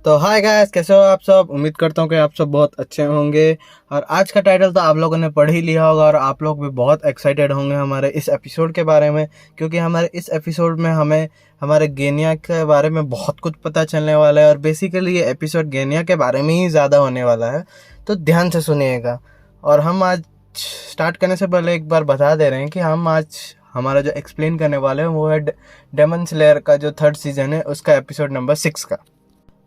तो hi guys, कैसे हो आप सब। उम्मीद करता हूँ कि आप सब बहुत अच्छे होंगे। और आज का टाइटल तो आप लोगों ने पढ़ ही लिया होगा और आप लोग भी बहुत एक्साइटेड होंगे हमारे इस एपिसोड के बारे में, क्योंकि हमारे इस एपिसोड में हमें हमारे गेनिया के बारे में बहुत कुछ पता चलने वाला है। और बेसिकली ये एपिसोड गेनिया के बारे में ही ज़्यादा होने वाला है, तो ध्यान से सुनिएगा। और हम आज स्टार्ट करने से पहले एक बार बता दे रहे हैं कि हम आज हमारा जो एक्सप्लेन करने वाले हैं वो है डेमन स्लेयर का जो 3rd सीजन है, उसका एपिसोड नंबर 6 का।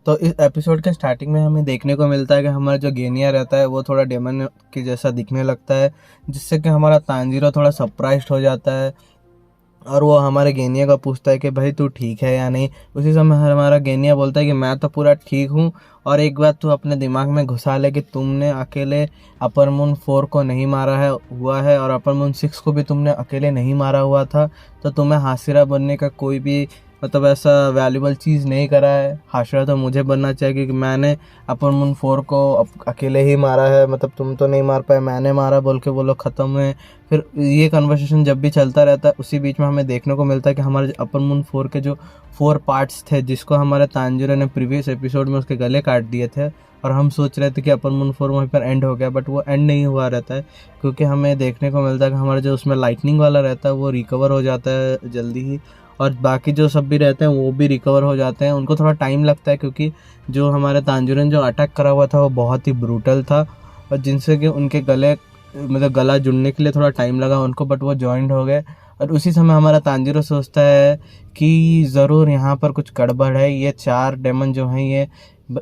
तो इस एपिसोड के स्टार्टिंग में हमें देखने को मिलता है कि हमारा जो गेनिया रहता है वो थोड़ा डेमन की जैसा दिखने लगता है, जिससे कि हमारा तांजीरो थोड़ा सरप्राइज्ड हो जाता है। और वो हमारे गेनिया को पूछता है कि भाई तू ठीक है या नहीं। उसी समय हमारा गेनिया बोलता है कि मैं तो पूरा ठीक हूँ, और एक बात तू अपने दिमाग में घुसा ले कि तुमने अकेले अपर मून 4 को नहीं मारा है हुआ है, और अपर मून 6 को भी तुमने अकेले नहीं मारा हुआ था। तो तुम्हें हाशिरा बनने का कोई भी मतलब ऐसा वैल्यूबल चीज़ नहीं करा है। हाशिरा तो मुझे बनना चाहिए क्योंकि मैंने अपर मून 4 को अकेले ही मारा है, मतलब तुम तो नहीं मार पाए, मैंने मारा बोल के वो लोग ख़त्म है। फिर ये कन्वर्सेशन जब भी चलता रहता है, उसी बीच में हमें देखने को मिलता है कि हमारे अपर मून 4 के जो 4 पार्ट्स थे, जिसको हमारे तांजीरो ने प्रीवियस एपिसोड में उसके गले काट दिए थे, और हम सोच रहे थे कि अपर मून 4 वहीं पर एंड हो गया, बट वो एंड नहीं हुआ रहता है। क्योंकि हमें देखने को मिलता है कि हमारा जो उसमें लाइटनिंग वाला रहता है वो रिकवर हो जाता है जल्दी ही, और बाकी जो सब भी रहते हैं वो भी रिकवर हो जाते हैं। उनको थोड़ा टाइम लगता है क्योंकि जो हमारे तांजीरो ने जो अटैक करा हुआ था वो बहुत ही ब्रूटल था, और जिनसे कि उनके गले मतलब गला जुड़ने के लिए थोड़ा टाइम लगा उनको, बट वो जॉइंट हो गए। और उसी समय हमारा तांजीरो सोचता है कि ज़रूर यहाँ पर कुछ गड़बड़ है। ये 4 डेमन जो हैं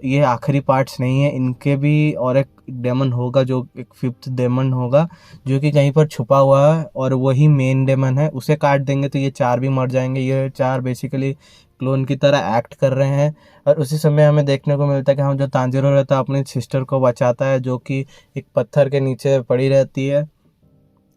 ये आखिरी पार्ट्स नहीं है, इनके भी और एक डेमन होगा, जो एक 5th डेमन होगा जो कि कहीं पर छुपा हुआ है, और वही मेन डेमन है। उसे काट देंगे तो ये 4 भी मर जाएंगे। ये 4 बेसिकली क्लोन की तरह एक्ट कर रहे हैं। और उसी समय हमें देखने को मिलता है कि हम जो तांजीरो रहता है अपनी सिस्टर को बचाता है, जो कि एक पत्थर के नीचे पड़ी रहती है।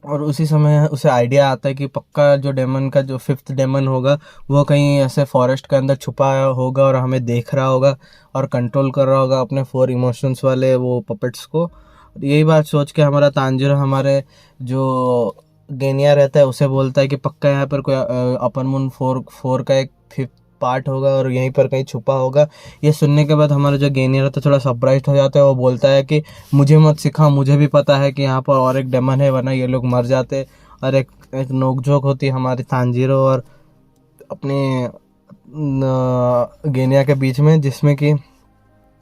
और उसी समय उसे आइडिया आता है कि पक्का जो डेमन का जो 5th डेमन होगा वो कहीं ऐसे फॉरेस्ट के अंदर छुपा होगा और हमें देख रहा होगा और कंट्रोल कर रहा होगा अपने 4 इमोशंस वाले वो पपेट्स को। यही बात सोच के हमारा तांजीरो हमारे जो गेनिया रहता है उसे बोलता है कि पक्का यहाँ पर कोई अपर मून 4 का एक 5th पार्ट होगा और यहीं पर कहीं छुपा होगा। ये सुनने के बाद हमारा जो गेनियर रहता है थोड़ा सरप्राइज हो जाता है। वो बोलता है कि मुझे मत सिखा, मुझे भी पता है कि यहाँ पर और एक डेमन है, वरना ये लोग मर जाते। और एक नोकझोंक होती है हमारी तांजीरो और अपने गेनिया के बीच में, जिसमें कि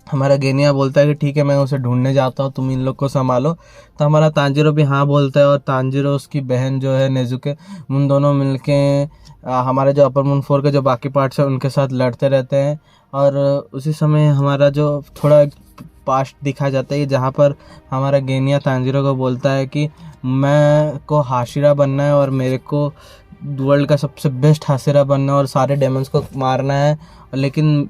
हमारा गेनिया बोलता है कि ठीक है मैं उसे ढूंढने जाता हूँ, तुम इन लोग को संभालो। तो हमारा तांजीरो भी हाँ बोलता है, और तांजीरो उसकी बहन जो है नेजुके, उन दोनों मिलके हमारे जो अपर मून 4 के जो बाकी पार्ट्स हैं उनके साथ लड़ते रहते हैं। और उसी समय हमारा जो थोड़ा पास्ट दिखा जाता है जहाँ पर हमारा गेनिया तांजीरो को बोलता है कि मैं को हाशिरा बनना है और मेरे को वर्ल्ड का सबसे बेस्ट हाशिरा बनना है और सारे डेमन्स को मारना है, लेकिन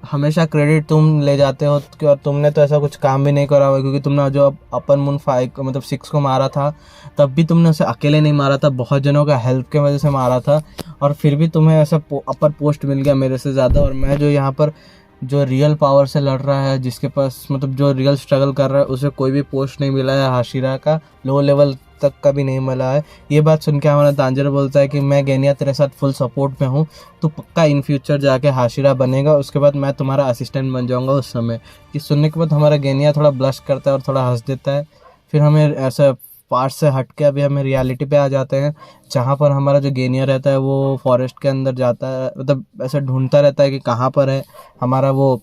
हमेशा क्रेडिट तुम ले जाते हो और तुमने तो ऐसा कुछ काम भी नहीं करा हुआ, क्योंकि तुमने जो अपर मून 5 मतलब 6 को मारा था तब भी तुमने उसे अकेले नहीं मारा था, बहुत जनों का हेल्प के वजह से मारा था, और फिर भी तुम्हें ऐसा अपर पोस्ट मिल गया मेरे से ज़्यादा। और मैं जो यहाँ पर जो रियल पावर से लड़ रहा है, जिसके पास मतलब जो रियल स्ट्रगल कर रहा है, उसे कोई भी पोस्ट नहीं मिला है, हाशिरा का लो लेवल तक का भी नहीं मिला है। ये बात सुन के हमारा तांजीरो बोलता है कि मैं गेनिया तेरे साथ फुल सपोर्ट में हूँ, तो पक्का इन फ्यूचर जाके हाशिरा बनेगा, उसके बाद मैं तुम्हारा असिस्टेंट बन जाऊँगा उस समय। ये सुनने के बाद हमारा गेनिया थोड़ा ब्लश करता है और थोड़ा हंस देता है। फिर हमें ऐसा पार्ट से हट के अभी हमें रियलिटी पे आ जाते हैं, जहाँ पर हमारा जो गेनिया रहता है वो फॉरेस्ट के अंदर जाता है, मतलब ऐसे ढूंढता रहता है कि कहाँ पर है हमारा वो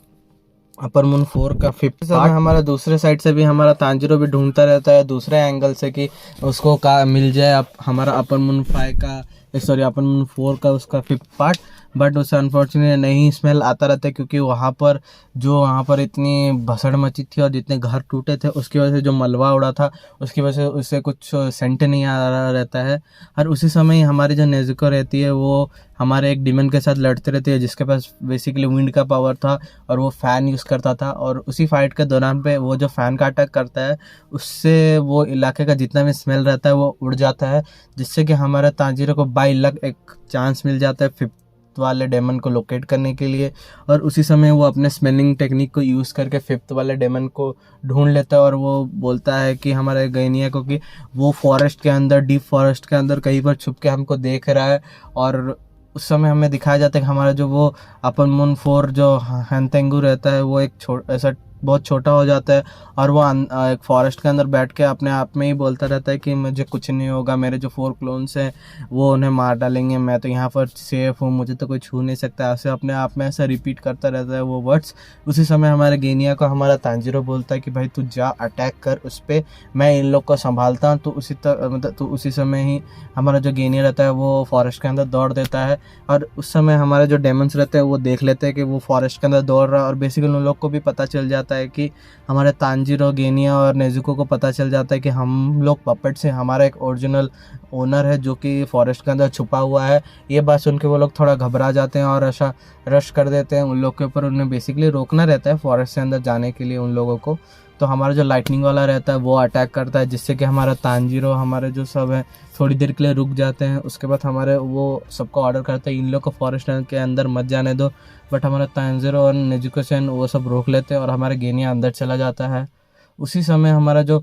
अपर मून 4 का 5th पार्ट। हमारा दूसरे साइड से भी हमारा तांजीरो भी ढूंढता रहता है दूसरे एंगल से कि उसको का मिल जाए हमारा अपर मून 5 का अपर मून 4 का उसका 5th पार्ट। बट उसे अनफॉर्चुनेटली नहीं स्मेल आता रहता है, क्योंकि वहाँ पर इतनी भसड़ मची थी और जितने घर टूटे थे उसकी वजह से जो मलबा उड़ा था उसकी वजह से उससे कुछ सेंट नहीं आ रहा रहता है। और उसी समय हमारी जो नेजुको रहती है वो हमारे एक डिमन के साथ लड़ते रहती है, जिसके पास बेसिकली विंड का पावर था और वो फ़ैन यूज़ करता था। और उसी फाइट के दौरान पे वो जो फ़ैन का अटैक करता है उससे वो इलाके का जितना भी स्मेल रहता है वो उड़ जाता है, जिससे कि हमारे तांजीरो को बाय लक एक चांस मिल जाता है 5th वाले डेमन को लोकेट करने के लिए। और उसी समय वो अपने स्मेलिंग टेक्निक को यूज़ करके 5th वाले डेमन को ढूंढ लेता है, और वो बोलता है कि हमारे गेनिया को कि वो फॉरेस्ट के अंदर, डीप फॉरेस्ट के अंदर कहीं पर छुप के हमको देख रहा है, और उस समय हमें दिखाया जाता है कि हमारा जो वो अपन मुन फोर जो हैंतेंगू रहता है वो एक ऐसा बहुत छोटा हो जाता है, और वो एक फॉरेस्ट के अंदर बैठ के अपने आप में ही बोलता रहता है कि मुझे कुछ नहीं होगा, मेरे जो 4 क्लोन्स हैं वो उन्हें मार डालेंगे, मैं तो यहाँ पर सेफ हूँ, मुझे तो कोई छू नहीं सकता, ऐसे अपने आप में ऐसा रिपीट करता रहता है वो वर्ड्स। उसी समय हमारे गेनिया को हमारा तांजीरो बोलता है कि भाई तू जा अटैक कर उस पर, मैं इन लोग को संभालता हूँ। तो मतलब तो उसी समय ही हमारा जो गेनिया रहता है वो फॉरेस्ट के अंदर दौड़ देता है, और उस समय हमारे जो डेमन्स रहते हैं वो देख लेते हैं कि वो फॉरेस्ट के अंदर दौड़ रहा है, और बेसिकली उन लोग को भी पता चल जाता है कि हमारे तांजीरो, गेनिया और नेजुको को पता चल जाता है कि हम लोग पपेट से हमारा एक ओरिजिनल ओनर है जो कि फॉरेस्ट के अंदर छुपा हुआ है। ये बात सुन के वो लोग थोड़ा घबरा जाते हैं और ऐसा रश कर देते हैं उन लोग के ऊपर। उन्हें बेसिकली रोकना रहता है फॉरेस्ट से अंदर जाने के लिए उन लोगों को। तो हमारा जो लाइटनिंग वाला रहता है वो अटैक करता है, जिससे कि हमारा तांजीरो, हमारे जो सब है थोड़ी देर के लिए रुक जाते हैं। उसके बाद हमारे वो सबको ऑर्डर करते हैं इन लोग को फॉरेस्ट के अंदर मत जाने दो, बट हमारा तांजीरो और नेजुको-सन वो सब रोक लेते हैं और हमारा गेनिया अंदर चला जाता है। उसी समय हमारा जो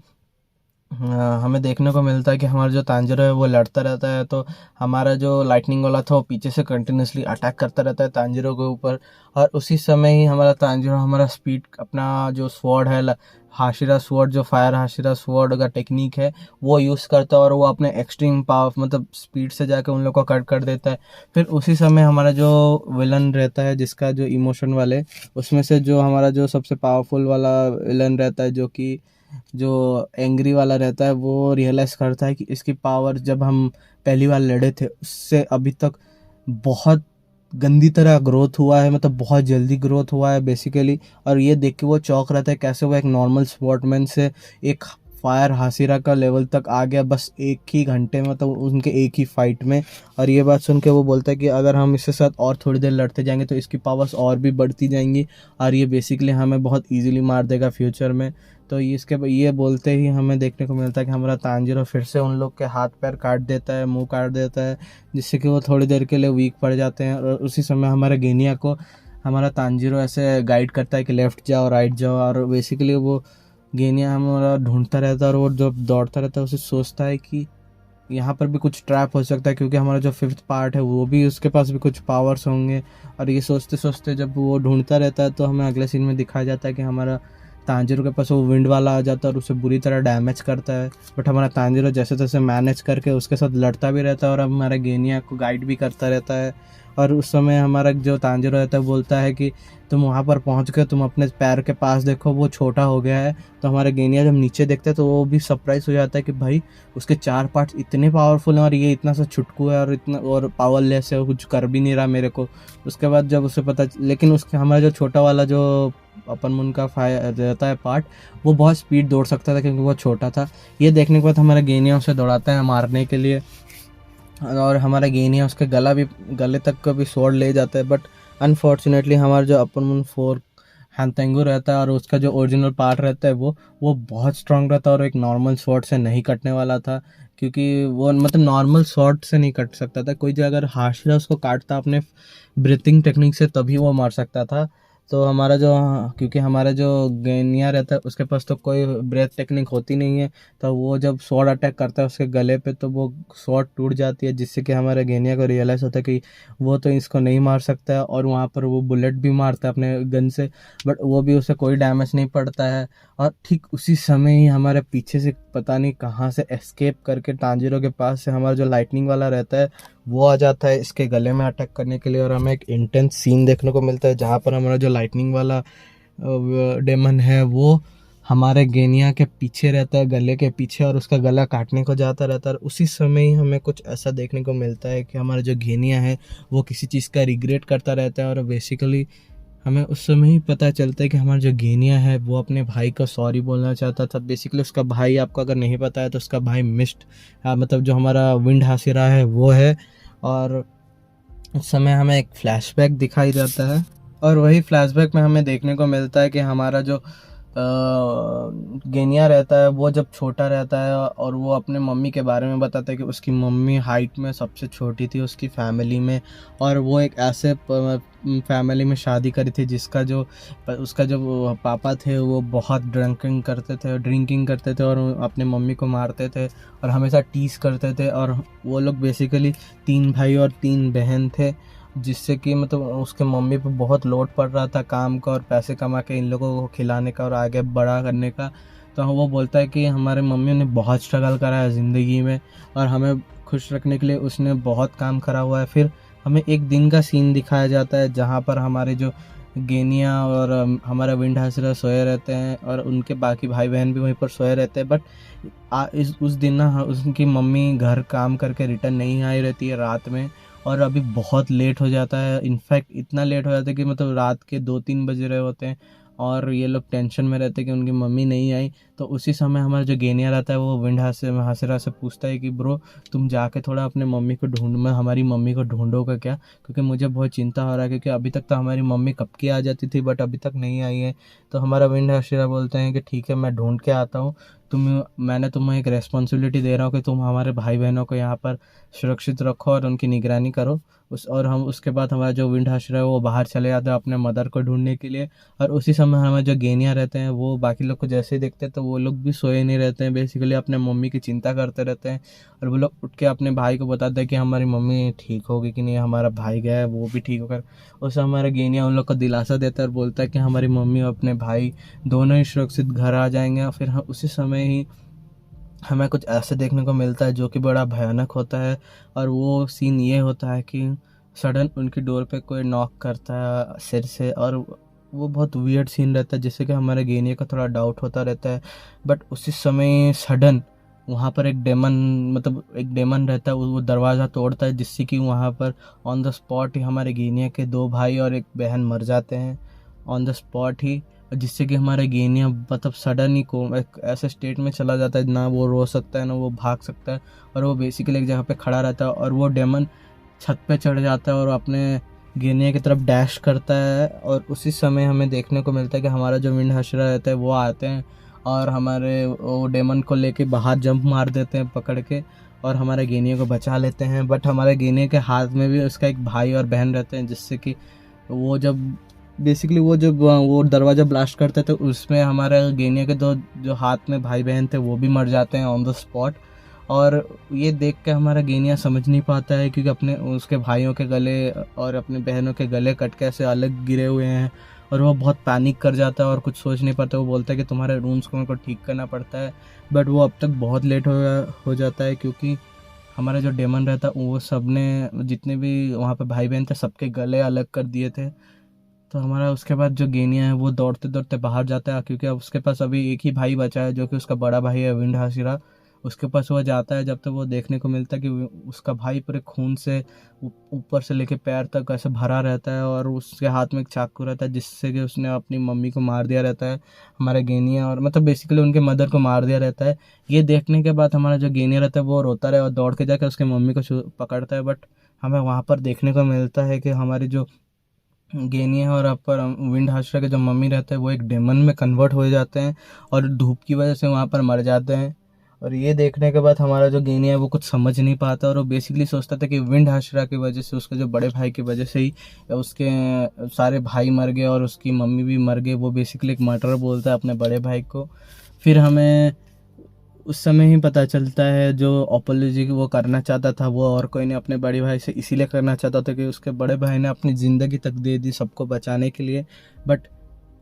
हमें देखने को मिलता है कि हमारा जो तांजीरो है वो लड़ता रहता है, तो हमारा जो लाइटनिंग वाला था वो पीछे से कंटिन्यूसली अटैक करता रहता है तांजीरो के ऊपर। और उसी समय ही हमारा तांजीरो हमारा स्पीड, अपना जो स्वॉर्ड है हाशिरा स्वॉर्ड, जो फायर हाशिरा स्वॉर्ड का टेक्निक है वो यूज़ करता है, और वो अपने एक्सट्रीम पावर मतलब स्पीड से जाकर उन लोग को कट कर देता है। फिर उसी समय हमारा जो विलन रहता है जिसका जो इमोशन वाले, उसमें से जो हमारा जो सबसे पावरफुल वाला विलन रहता है जो एंग्री वाला रहता है, वो रियलाइज़ करता है कि इसकी पावर जब हम पहली बार लड़े थे उससे अभी तक बहुत गंदी तरह ग्रोथ हुआ है, मतलब बहुत जल्दी ग्रोथ हुआ है बेसिकली। और ये देख के वो चौंक रहता है कैसे वो एक नॉर्मल स्पोर्टमैन से एक फायर हासिरा का लेवल तक आ गया बस एक ही घंटे में, मतलब उनके एक ही फाइट में। और ये बात सुन के वो बोलता है कि अगर हम इसके साथ और थोड़ी देर लड़ते जाएंगे तो इसकी पावर्स और भी बढ़ती जाएंगी, और ये बेसिकली हमें बहुत ईजिली मार देगा फ्यूचर में। तो ये बोलते ही हमें देखने को मिलता है कि हमारा तांजीरो फिर से उन लोग के हाथ पैर काट देता है, मुंह काट देता है, जिससे कि वो थोड़ी देर के लिए वीक पड़ जाते हैं। और उसी समय हमारे गेनिया को हमारा तांजीरो ऐसे गाइड करता है कि लेफ़्ट जाओ राइट जाओ, और बेसिकली वो गेनिया हमारा ढूंढता रहता है, और वो जब दौड़ता रहता है उसे सोचता है कि यहाँ पर भी कुछ ट्रैप हो सकता है, क्योंकि हमारा जो 5th पार्ट है वो भी उसके पास भी कुछ पावर्स होंगे। और ये सोचते सोचते जब वो ढूंढता रहता है तो हमें अगले सीन में दिखाया जाता है कि हमारा तांजीरो के पास वो विंड वाला आ जाता है और उसे बुरी तरह डैमेज करता है। बट हमारा तांजीरो जैसे तैसे मैनेज करके उसके साथ लड़ता भी रहता है और हमारा गेनिया को गाइड भी करता रहता है। और उस समय हमारा जो तांजीरो रहता है बोलता है कि तुम वहाँ पर पहुँच के तुम अपने पैर के पास देखो, वो छोटा हो गया है। तो हमारा गेनिया जब नीचे देखता है तो वो भी सरप्राइज हो जाता है कि भाई उसके 4 पार्ट्स इतने पावरफुल हैं और ये इतना सा छुटकू है और इतना और पावरलेस है, कुछ कर भी नहीं रहा मेरे को। उसके बाद जब उसे पता, लेकिन उसके हमारा जो छोटा वाला जो अपन मुन का फायर रहता है पार्ट, वो बहुत स्पीड दौड़ सकता था क्योंकि वो छोटा था। ये देखने के बाद हमारा गेनिया उसे दौड़ाता है मारने के लिए, और हमारा गेनिया उसके गले तक का भी स्वॉर्ड ले जाता है। बट अनफॉर्चुनेटली हमारा जो अपन मुन 4 हैंतेंगू रहता है और उसका जो ओरिजिनल पार्ट रहता है वो बहुत स्ट्रांग रहता है और एक नॉर्मल स्वॉर्ड से नहीं कटने वाला था, क्योंकि वो मतलब नॉर्मल स्वॉर्ड से नहीं कट सकता था। कोई जो अगर हाशिरा उसको काटता अपने ब्रीथिंग टेक्निक से तभी वो मार सकता था। तो हमारा जो, क्योंकि हमारा जो गेनिया रहता है उसके पास तो कोई ब्रेथ टेक्निक होती नहीं है, तो वो जब स्वॉर्ड अटैक करता है उसके गले पे तो वो स्वॉर्ड टूट जाती है, जिससे कि हमारे गेनिया को रियलाइज़ होता है कि वो तो इसको नहीं मार सकता है। और वहाँ पर वो बुलेट भी मारता है अपने गन से, बट वो भी उसे कोई डैमेज नहीं पड़ता है। और ठीक उसी समय ही हमारे पीछे से पता नहीं कहाँ से एस्केप करके तांजीरो के पास से हमारा जो लाइटनिंग वाला रहता है वो आ जाता है इसके गले में अटैक करने के लिए, और हमें एक इंटेंस सीन देखने को मिलता है जहाँ पर हमारा जो लाइटनिंग वाला डेमन है वो हमारे गेनिया के पीछे रहता है, गले के पीछे, और उसका गला काटने को जाता रहता है। और उसी समय ही हमें कुछ ऐसा देखने को मिलता है कि हमारा जो गेनिया है वो किसी चीज़ का रिग्रेट करता रहता है, और बेसिकली हमें उस समय ही पता चलता है कि हमारा जो गेनिया है वो अपने भाई को सॉरी बोलना चाहता था। बेसिकली उसका भाई, आपको अगर नहीं पता है तो उसका भाई मिस्ट, मतलब जो हमारा विंड हासिरा है वो है। और उस समय हमें एक फ्लैशबैक दिखाई देता है, और वही फ्लैशबैक में हमें देखने को मिलता है कि हमारा जो गेनिया रहता है वो जब छोटा रहता है और वो अपने मम्मी के बारे में बताता है कि उसकी मम्मी हाइट में सबसे छोटी थी उसकी फैमिली में, और वो एक ऐसे फैमिली में शादी करी थी जिसका जो उसका जो पापा थे वो बहुत ड्रिंकिंग करते थे और अपने मम्मी को मारते थे और हमेशा टीस करते थे। और वो लोग बेसिकली 3 भाई और 3 बहन थे, जिससे कि मतलब उसके मम्मी पे बहुत लोड पड़ रहा था काम का और पैसे कमा के इन लोगों को खिलाने का और आगे बड़ा करने का। तो वो बोलता है कि हमारे मम्मी ने बहुत स्ट्रगल करा है ज़िंदगी में और हमें खुश रखने के लिए उसने बहुत काम करा हुआ है। फिर हमें एक दिन का सीन दिखाया जाता है जहाँ पर हमारे जो गेनिया और हमारा विंडहासरा सोए रहते हैं और उनके बाकी भाई बहन भी वहीं पर सोए रहते हैं। बट उस दिन ना उसकी मम्मी घर काम करके रिटर्न नहीं आई रहती है रात में, और अभी बहुत लेट हो जाता है। इनफैक्ट इतना लेट हो जाता है कि मतलब रात के 2-3 बज रहे होते हैं और ये लोग टेंशन में रहते हैं कि उनकी मम्मी नहीं आई। तो उसी समय हमारा जो गेनिया रहता है वो विंडहासरा से पूछता है कि ब्रो तुम जाके थोड़ा अपने मम्मी को हमारी मम्मी को ढूंढोगे क्या, क्योंकि मुझे बहुत चिंता हो रहा है, क्योंकि अभी तक तो हमारी मम्मी कब की आ जाती थी बट अभी तक नहीं आई है। तो हमारा विंडहासरा बोलते हैं कि ठीक है मैं ढूंढ के आता हूँ, मैंने तुम्हें एक रेस्पॉन्सिबिलिटी दे रहा हूँ कि तुम हमारे भाई बहनों को यहाँ पर सुरक्षित रखो और उनकी निगरानी करो। हम उसके बाद हमारा जो विंडहासरा है वो बाहर चले जाते हैं अपने मदर को ढूंढने के लिए। और उसी समय हमें जो गेनिया रहते हैं वो बाकी लोग को जैसे ही देखते हैं तो वो लोग भी सोए नहीं रहते हैं, बेसिकली अपने मम्मी की चिंता करते रहते हैं। और वो लोग उठ के अपने भाई को बताते हैं कि हमारी मम्मी ठीक होगी कि नहीं, हमारा भाई गया है वो भी ठीक होकर। उस हमारा गेनिया उन लोग को दिलासा देता है और बोलता है कि हमारी मम्मी और अपने भाई दोनों ही सुरक्षित घर आ जाएंगे। और फिर उसी समय ही हमें कुछ ऐसे देखने को मिलता है जो कि बड़ा भयानक होता है। और वो सीन ये होता है कि सडन उनकी डोर पे कोई नॉक करता है सिर से, और वो बहुत वियर्ड सीन रहता है जिससे कि हमारे गेनिया का थोड़ा डाउट होता रहता है। बट उसी समय सडन वहाँ पर एक डेमन रहता है, वो दरवाज़ा तोड़ता है जिससे कि वहाँ पर ऑन द स्पॉट ही हमारे गेनिया के 2 भाई और 1 बहन मर जाते हैं ऑन द स्पॉट ही। जिससे कि हमारा गेनिया मतलब सडन ही को एक ऐसे स्टेट में चला जाता है, ना वो रो सकता है ना वो भाग सकता है, और वो बेसिकली एक जगह पे खड़ा रहता है। और वो डेमन छत पे चढ़ जाता है और अपने गेनिया की तरफ डैश करता है। और उसी समय हमें देखने को मिलता है कि हमारा जो विंडहासरा रहता है वो आते हैं और हमारे वो डेमन को लेके बाहर जंप मार देते हैं पकड़ के, और हमारे गेनिया को बचा लेते हैं। बट हमारे गेनिया के हाथ में भी उसका एक भाई और बहन रहते हैं, जिससे कि वो जब वो दरवाज़ा ब्लास्ट करते थे उसमें हमारे गेनिया के 2 जो हाथ में भाई बहन थे वो भी मर जाते हैं ऑन द स्पॉट। और ये देख के हमारा गेनिया समझ नहीं पाता है, क्योंकि उसके भाइयों के गले और अपनी बहनों के गले कट के ऐसे अलग गिरे हुए हैं, और वो बहुत पैनिक कर जाता है और कुछ सोच नहीं पाता। वो बोलता है कि तुम्हारे रूम्स को मेरे को ठीक करना पड़ता है। बट वो अब तक बहुत लेट हो जाता है, क्योंकि हमारा जो डेमन रहता है वो सब ने जितने भी वहाँ पे भाई बहन थे सबके गले अलग कर दिए थे। तो हमारा उसके बाद जो गेनिया है वो दौड़ते दौड़ते बाहर जाता है, क्योंकि अब उसके पास अभी एक ही भाई बचा है जो कि उसका बड़ा भाई है विंडहासरा। उसके पास वो जाता है जब तक वो देखने को मिलता है कि उसका भाई पूरे खून से ऊपर से लेके पैर तक ऐसे भरा रहता है, और उसके हाथ में एक चाकू रहता है जिससे कि उसने अपनी मम्मी को मार दिया रहता है, हमारा गेनिया, और मतलब बेसिकली उनके मदर को मार दिया रहता है। ये देखने के बाद हमारा जो गेनिया रहता है वो रोता रहे और दौड़ के जाकर उसके मम्मी को पकड़ता है। बट हमें वहाँ पर देखने को मिलता है कि हमारी जो गेनिया और अपर विंडहासरा के जो मम्मी रहते हैं वो एक डेमन में कन्वर्ट हो जाते हैं और धूप की वजह से वहाँ पर मर जाते हैं। और ये देखने के बाद हमारा जो गेनिया है वो कुछ समझ नहीं पाता, और वो बेसिकली सोचता था कि विंडहासरा की वजह से, उसके जो बड़े भाई की वजह से ही उसके सारे भाई मर गए और उसकी मम्मी भी मर गई। वो बेसिकली एक मर्डर बोलता है अपने बड़े भाई को। फिर हमें उस समय ही पता चलता है जो अपोलॉजी वो करना चाहता था वो और कोई नहीं अपने बड़े भाई से इसीलिए करना चाहता था कि उसके बड़े भाई ने अपनी ज़िंदगी तक दे दी सबको बचाने के लिए। बट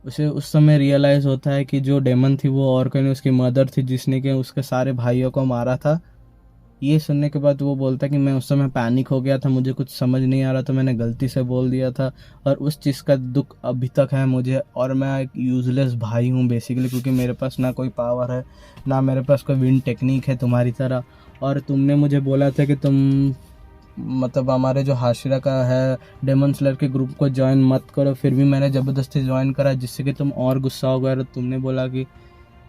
उसे उस समय रियलाइज़ होता है कि जो डेमन थी वो और कोई नहीं उसकी मदर थी जिसने कि उसके सारे भाइयों को मारा था। ये सुनने के बाद वो बोलता है कि मैं उस समय पैनिक हो गया था, मुझे कुछ समझ नहीं आ रहा था, मैंने गलती से बोल दिया था, और उस चीज़ का दुख अभी तक है मुझे। और मैं एक यूज़लेस भाई हूँ बेसिकली, क्योंकि मेरे पास ना कोई पावर है ना मेरे पास कोई विन टेक्निक है तुम्हारी तरह। और तुमने मुझे बोला था कि तुम मतलब हमारे जो हाशिरा का है डेमन स्लेयर के ग्रुप को ज्वाइन मत करो, फिर भी मैंने ज़बरदस्ती ज्वाइन करा जिससे कि तुम और गुस्सा हो गए और तुमने बोला कि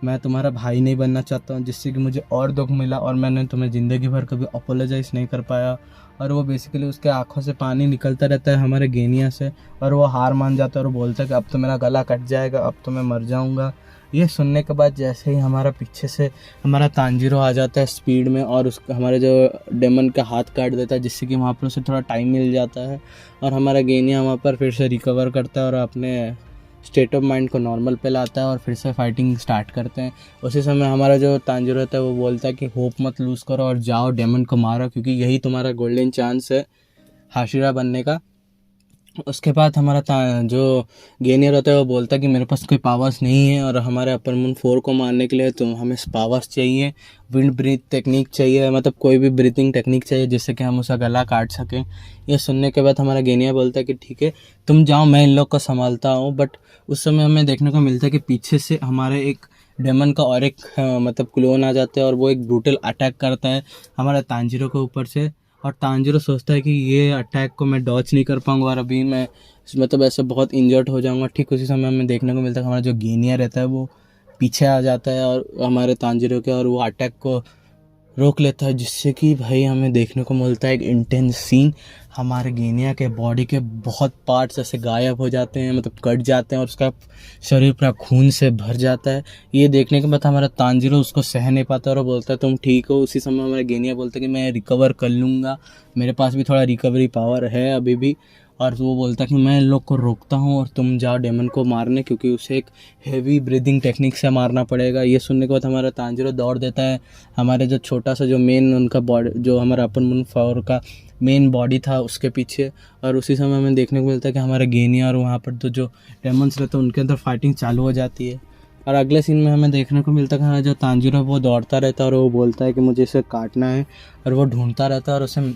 मैं तुम्हारा भाई नहीं बनना चाहता हूँ, जिससे कि मुझे और दुख मिला और मैंने तुम्हें ज़िंदगी भर कभी अपोलोजाइज़ नहीं कर पाया। और वो बेसिकली उसके आंखों से पानी निकलता रहता है हमारे गेनिया से, और वो हार मान जाता है और बोलता है कि अब तो मेरा गला कट जाएगा, अब तो मैं मर जाऊँगा। ये सुनने के बाद जैसे ही हमारा पीछे से हमारा तांजीरो आ जाता है स्पीड में और उस हमारे जो डेमन का हाथ काट देता है, जिससे कि वहाँ पर उसे थोड़ा टाइम मिल जाता है और हमारा गेनिया वहाँ पर फिर से रिकवर करता है और अपने स्टेट ऑफ माइंड को नॉर्मल पे लाता है और फिर से फाइटिंग स्टार्ट करते हैं। उसी समय हमारा जो तांजीरो रहता है वो बोलता है कि होप मत लूज़ करो और जाओ डेमन को मारो, क्योंकि यही तुम्हारा गोल्डन चांस है हाशिरा बनने का। उसके बाद हमारा जो गेनियर होता है वो बोलता है कि मेरे पास कोई पावर्स नहीं है और हमारे अपर मून 4 को मारने के लिए तो हमें पावर्स चाहिए, विंड ब्रीथ टेक्निक चाहिए, मतलब कोई भी ब्रीथिंग टेक्निक चाहिए जिससे कि हम उसका गला काट सकें। ये सुनने के बाद हमारा गेनियर बोलता है कि ठीक है तुम जाओ, मैं इन लोग को संभालता हूँ। बट उस समय हमें देखने को मिलता है कि पीछे से हमारे एक डेमन का और एक मतलब क्लोन आ जाता है और वो एक ब्रूटल अटैक करता है हमारा तांजीरो के ऊपर से। और तांजीरो सोचता है कि ये अटैक को मैं डॉच नहीं कर पाऊंगा और अभी मैं मतलब ऐसे बहुत इंजर्ड हो जाऊंगा। ठीक उसी समय हमें देखने को मिलता है कि हमारा जो गेनिया रहता है वो पीछे आ जाता है और हमारे तांजीरो के और वो अटैक को रोक लेता है, जिससे कि भाई हमें देखने को मिलता है एक इंटेंस सीन। हमारे गेनिया के बॉडी के बहुत पार्ट्स ऐसे गायब हो जाते हैं, मतलब कट जाते हैं और उसका शरीर पूरा खून से भर जाता है। ये देखने के बाद हमारा तांजीरो उसको सह नहीं पाता और वो बोलता है तुम ठीक हो। उसी समय हमारा गेनिया बोलता है कि मैं रिकवर कर लूँगा, मेरे पास भी थोड़ा रिकवरी पावर है अभी भी। और वो बोलता है कि मैं इन लोग को रोकता हूँ और तुम जाओ डेमन को मारने, क्योंकि उसे एक हेवी ब्रीदिंग टेक्निक से मारना पड़ेगा। ये सुनने के बाद हमारा तांजीरो दौड़ देता है हमारे जो छोटा सा जो मेन उनका बॉडी जो हमारा अपन मून 4 का मेन बॉडी था उसके पीछे। और उसी समय हमें देखने को मिलता है कि हमारा गेनिया और वहाँ पर तो जो डेमन्स रहते हैं उनके अंदर फाइटिंग चालू हो जाती है। और अगले सीन में हमें देखने को मिलता है कि हमारा जो तांजीरो वो दौड़ता रहता है और वो बोलता है कि मुझे इसे काटना है और वो ढूंढता रहता है और उसे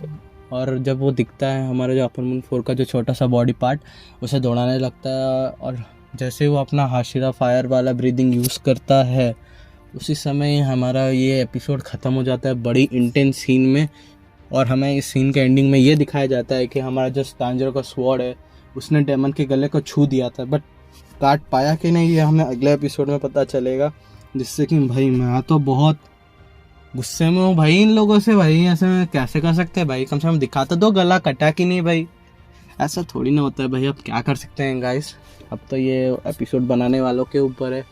और जब वो दिखता है हमारा जो अपर मून 4 का जो छोटा सा बॉडी पार्ट उसे दौड़ाने लगता है। और जैसे वो अपना हाशिरा फायर वाला ब्रीदिंग यूज़ करता है उसी समय हमारा ये एपिसोड ख़त्म हो जाता है बड़ी इंटेंस सीन में। और हमें इस सीन के एंडिंग में ये दिखाया जाता है कि हमारा जो तांजीरो का स्वॉर्ड है उसने डेमन के गले को छू दिया था, बट काट पाया कि नहीं ये हमें अगले एपिसोड में पता चलेगा। जिससे कि भाई मैं तो बहुत गुस्से में हूँ भाई इन लोगों से। भाई ऐसे में कैसे कर सकते हैं भाई, कम से कम दिखा तो दो गला कटा कि नहीं भाई, ऐसा थोड़ी ना होता है भाई। अब क्या कर सकते हैं गाइस, अब तो ये एपिसोड बनाने वालों के ऊपर है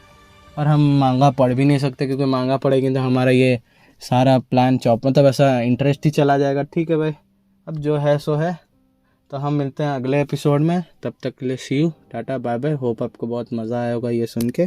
और हम मांगा पढ़ भी नहीं सकते, क्योंकि मांगा पढ़ेंगे तो हमारा ये सारा प्लान चौप मतलब ऐसा इंटरेस्ट ही चला जाएगा। ठीक है भाई, अब जो है सो है, तो हम मिलते हैं अगले एपिसोड में। तब तक के लिए see you, tata bye bye. Hope आपको बहुत मज़ा आया होगा ये सुन के।